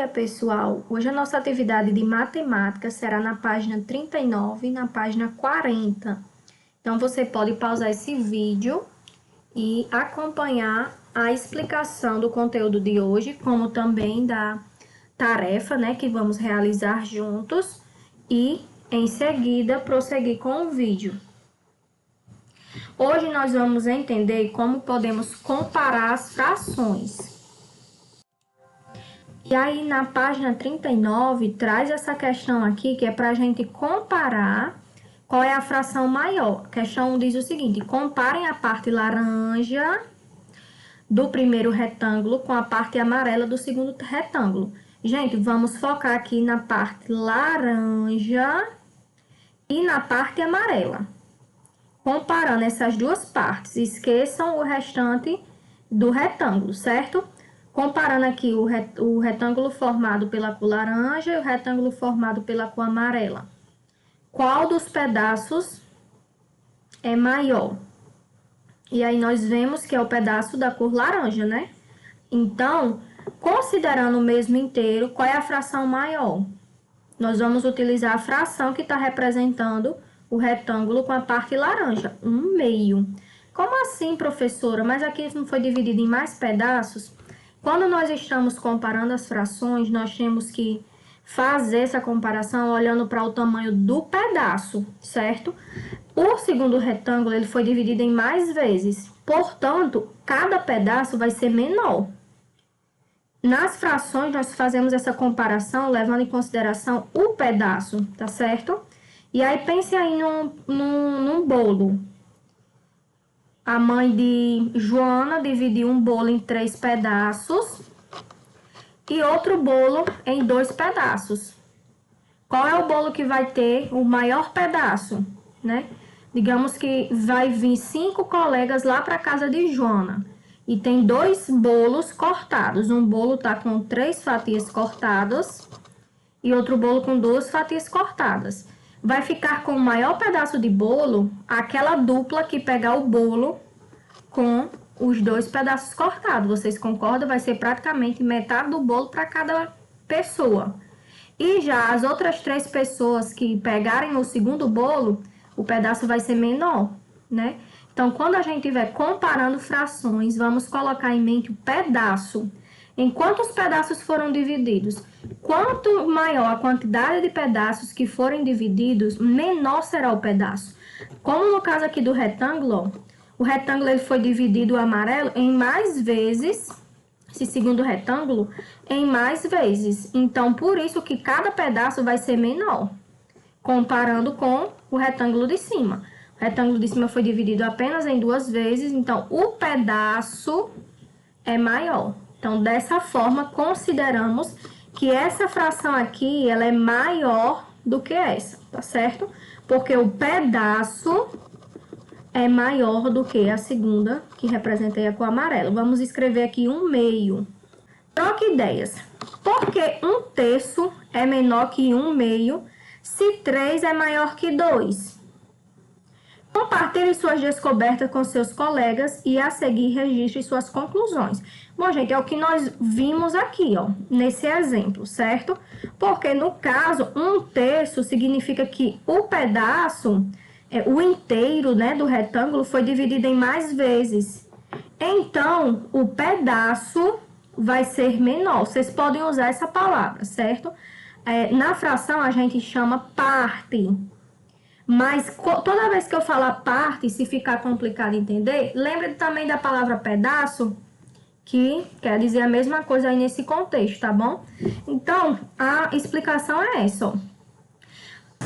dia, pessoal! Hoje a nossa atividade de matemática será na página 39 e na página 40. Então, você pode pausar esse vídeo e acompanhar a explicação do conteúdo de hoje, como também da tarefa, né, que vamos realizar juntos e, em seguida, prosseguir com o vídeo. Hoje nós vamos entender como podemos comparar as frações. E aí, na página 39, traz essa questão aqui, que é para a gente comparar qual é a fração maior. A questão diz o seguinte: comparem a parte laranja do primeiro retângulo com a parte amarela do segundo retângulo. Gente, vamos focar aqui na parte laranja e na parte amarela. Comparando essas duas partes, esqueçam o restante do retângulo, certo? Comparando aqui o retângulo formado pela cor laranja e o retângulo formado pela cor amarela. Qual dos pedaços é maior? E aí, nós vemos que é o pedaço da cor laranja, né? Então, considerando o mesmo inteiro, qual é a fração maior? Nós vamos utilizar a fração que está representando o retângulo com a parte laranja, 1/2. Como assim, professora? Mas aqui não foi dividido em mais pedaços? Quando nós estamos comparando as frações, nós temos que fazer essa comparação olhando para o tamanho do pedaço, certo? O segundo retângulo, ele foi dividido em mais vezes, portanto, cada pedaço vai ser menor. Nas frações, nós fazemos essa comparação levando em consideração o pedaço, tá certo? E aí, pense aí num bolo. A mãe de Joana dividiu um bolo em 3 pedaços e outro bolo em 2 pedaços. Qual é o bolo que vai ter o maior pedaço, né? Digamos que vai vir 5 colegas lá para casa de Joana e tem 2 bolos cortados. Um bolo tá com 3 fatias cortadas e outro bolo com 2 fatias cortadas. Vai ficar com o maior pedaço de bolo aquela dupla que pegar o bolo com os 2 pedaços cortados. Vocês concordam? Vai ser praticamente metade do bolo para cada pessoa. E já as outras 3 pessoas que pegarem o segundo bolo, o pedaço vai ser menor, né? Então, quando a gente estiver comparando frações, vamos colocar em mente o pedaço. Em quantos pedaços foram divididos? Quanto maior a quantidade de pedaços que forem divididos, menor será o pedaço. Como no caso aqui do retângulo, ó, o retângulo ele foi dividido o amarelo em mais vezes, esse segundo retângulo, em mais vezes. Então, por isso que cada pedaço vai ser menor, comparando com o retângulo de cima. O retângulo de cima foi dividido apenas em 2 vezes, então o pedaço é maior. Então, dessa forma, consideramos que essa fração aqui, ela é maior do que essa, tá certo? Porque o pedaço é maior do que a segunda, que representei a cor amarela. Vamos escrever aqui 1/2. Troque ideias. Por que 1/3 é menor que 1/2 se 3 é maior que 2? Compartilhe suas descobertas com seus colegas e a seguir registre suas conclusões. Bom, gente, é o que nós vimos aqui, ó, nesse exemplo, certo? Porque no caso, 1/3 significa que o pedaço, o inteiro, né, do retângulo foi dividido em mais vezes. Então, o pedaço vai ser menor. Vocês podem usar essa palavra, certo? Na fração, a gente chama parte. Mas toda vez que eu falar parte, se ficar complicado entender, lembre também da palavra pedaço, que quer dizer a mesma coisa aí nesse contexto, tá bom? Então, a explicação é essa, ó.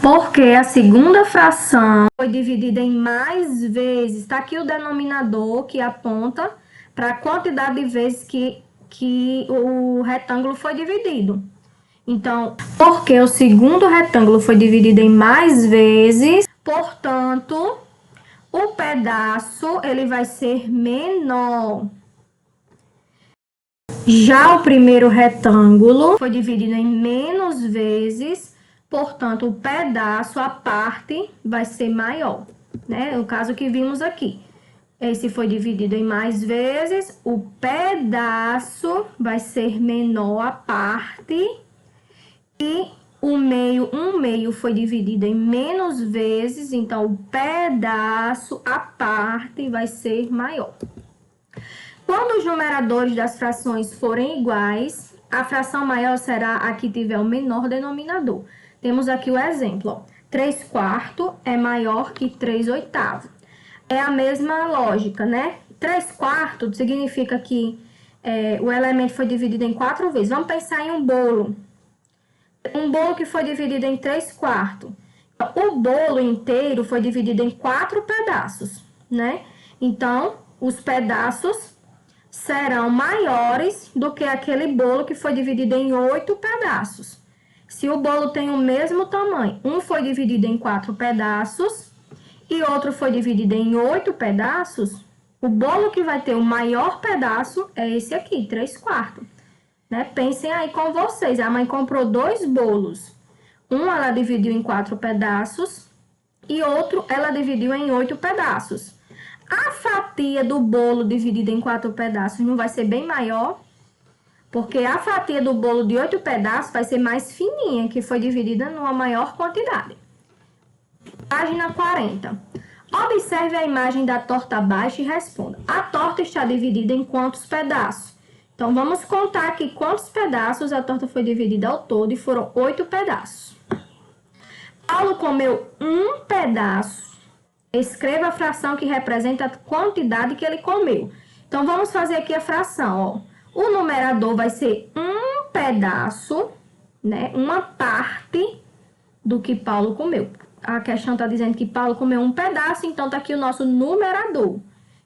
Porque a segunda fração foi dividida em mais vezes. Tá aqui o denominador que aponta para a quantidade de vezes que o retângulo foi dividido. Então, porque o segundo retângulo foi dividido em mais vezes, portanto, o pedaço ele vai ser menor. Já o primeiro retângulo foi dividido em menos vezes, portanto, o pedaço, a parte, vai ser maior, né? O caso que vimos aqui. Esse foi dividido em mais vezes, o pedaço vai ser menor a parte. E o meio, um meio foi dividido em menos vezes, então o pedaço, a parte, vai ser maior. Quando os numeradores das frações forem iguais, a fração maior será a que tiver o menor denominador. Temos aqui o exemplo, ó. 3/4 é maior que 3/8. É a mesma lógica, né? 3/4 significa que o elemento foi dividido em 4 vezes. Vamos pensar em um bolo. Um bolo que foi dividido em 3/4. O bolo inteiro foi dividido em 4 pedaços, né? Então, os pedaços serão maiores do que aquele bolo que foi dividido em 8 pedaços. Se o bolo tem o mesmo tamanho, um foi dividido em 4 pedaços e outro foi dividido em 8 pedaços, o bolo que vai ter o maior pedaço é esse aqui, 3/4. Né? Pensem aí com vocês, a mãe comprou 2 bolos. Um ela dividiu em 4 pedaços e outro ela dividiu em 8 pedaços. A fatia do bolo dividida em 4 pedaços não vai ser bem maior, porque a fatia do bolo de 8 pedaços vai ser mais fininha, que foi dividida numa maior quantidade. Página 40. Observe a imagem da torta abaixo e responda. A torta está dividida em quantos pedaços? Então, vamos contar aqui quantos pedaços a torta foi dividida ao todo e foram 8 pedaços. Paulo comeu um pedaço. Escreva a fração que representa a quantidade que ele comeu. Então, vamos fazer aqui a fração, ó. O numerador vai ser um pedaço, né? Uma parte do que Paulo comeu. A questão está dizendo que Paulo comeu um pedaço, então tá aqui o nosso numerador,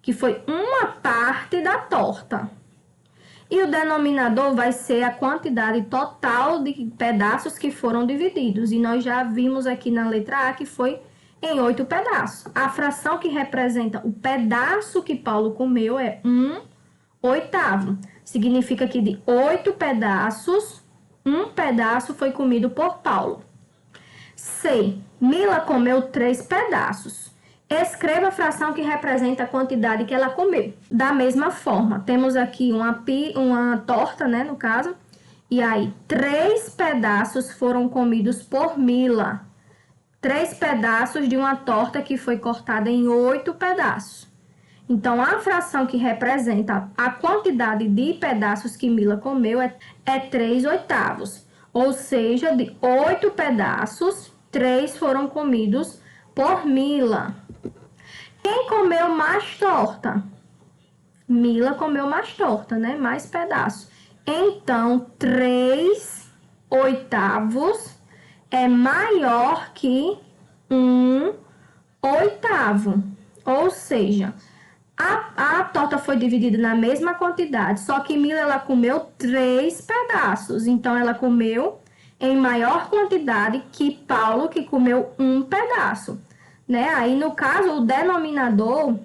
que foi uma parte da torta. E o denominador vai ser a quantidade total de pedaços que foram divididos. E nós já vimos aqui na letra A que foi em 8 pedaços. A fração que representa o pedaço que Paulo comeu é 1/8. Significa que de 8 pedaços, um pedaço foi comido por Paulo. C. Mila comeu 3 pedaços. Escreva a fração que representa a quantidade que ela comeu. Da mesma forma, temos aqui uma torta, né, no caso. E aí, 3 pedaços foram comidos por Mila. 3 pedaços de uma torta que foi cortada em 8 pedaços. Então, a fração que representa a quantidade de pedaços que Mila comeu é 3/8. Ou seja, de 8 pedaços, 3 foram comidos por Mila. Quem comeu mais torta? Mila comeu mais torta, né? Mais pedaços. Então, 3/8 é maior que 1/8. Ou seja, a torta foi dividida na mesma quantidade, só que Mila ela comeu 3 pedaços. Então, ela comeu em maior quantidade que Paulo, que comeu um pedaço. Né? Aí, no caso, o denominador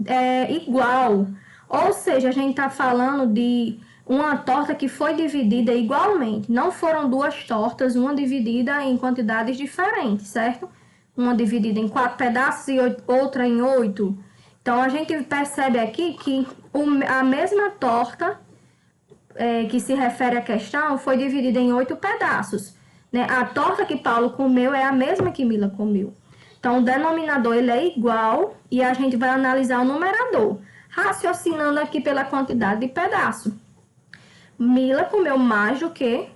é igual. Ou seja, a gente está falando de uma torta que foi dividida igualmente. Não foram 2 tortas, uma dividida em quantidades diferentes, certo? Uma dividida em 4 pedaços e outra em 8. Então, a gente percebe aqui que a mesma torta que se refere à questão foi dividida em 8 pedaços. Né? A torta que Paulo comeu é a mesma que Mila comeu. Então, o denominador ele é igual e a gente vai analisar o numerador, raciocinando aqui pela quantidade de pedaço. Mila comeu mais do que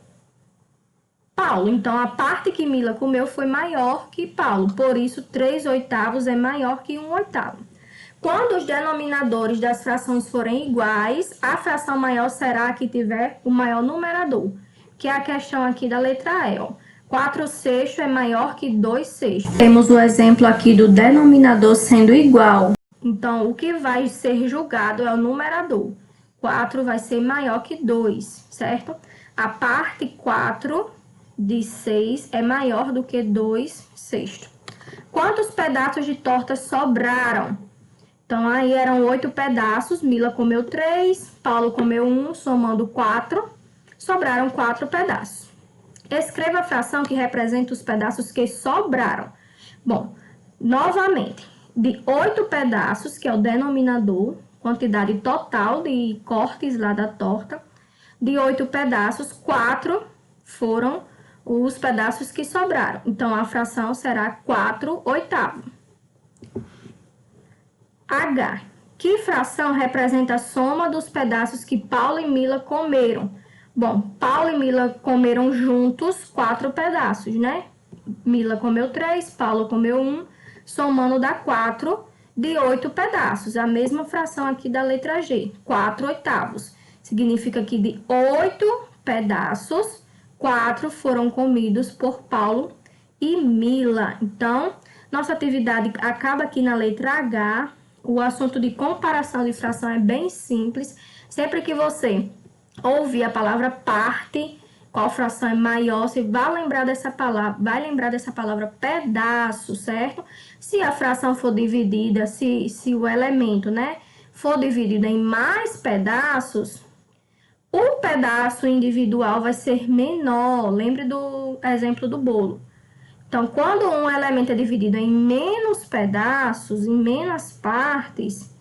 Paulo. Então, a parte que Mila comeu foi maior que Paulo. Por isso, 3/8 é maior que 1/8. Quando os denominadores das frações forem iguais, a fração maior será a que tiver o maior numerador, que é a questão aqui da letra E, ó. 4/6 é maior que 2/6. Temos o exemplo aqui do denominador sendo igual. Então, o que vai ser julgado é o numerador. 4 vai ser maior que 2, certo? A parte 4 de 6 é maior do que 2/6. Quantos pedaços de torta sobraram? Então, aí eram 8 pedaços. Mila comeu 3, Paulo comeu 1, somando 4. Sobraram 4 pedaços. Escreva a fração que representa os pedaços que sobraram. Bom, novamente, de 8 pedaços, que é o denominador, quantidade total de cortes lá da torta. De 8 pedaços, 4 foram os pedaços que sobraram. Então, a fração será 4/8. H. Que fração representa a soma dos pedaços que Paulo e Mila comeram? Bom, Paulo e Mila comeram juntos 4 pedaços, né? Mila comeu 3, Paulo comeu 1, somando dá 4 de 8 pedaços. A mesma fração aqui da letra G, 4/8. Significa que de 8 pedaços, 4 foram comidos por Paulo e Mila. Então, nossa atividade acaba aqui na letra H. O assunto de comparação de fração é bem simples. Sempre que você ouvir a palavra parte, qual fração é maior, você vai lembrar dessa palavra pedaço, certo? Se a fração for dividida, se o elemento, né, for dividido em mais pedaços, o pedaço individual vai ser menor. Lembre do exemplo do bolo. Então, quando um elemento é dividido em menos pedaços, em menos partes,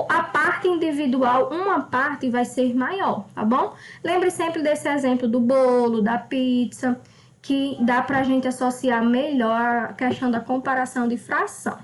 a parte individual, uma parte vai ser maior, tá bom? Lembre sempre desse exemplo do bolo, da pizza, que dá pra gente associar melhor a questão da comparação de fração.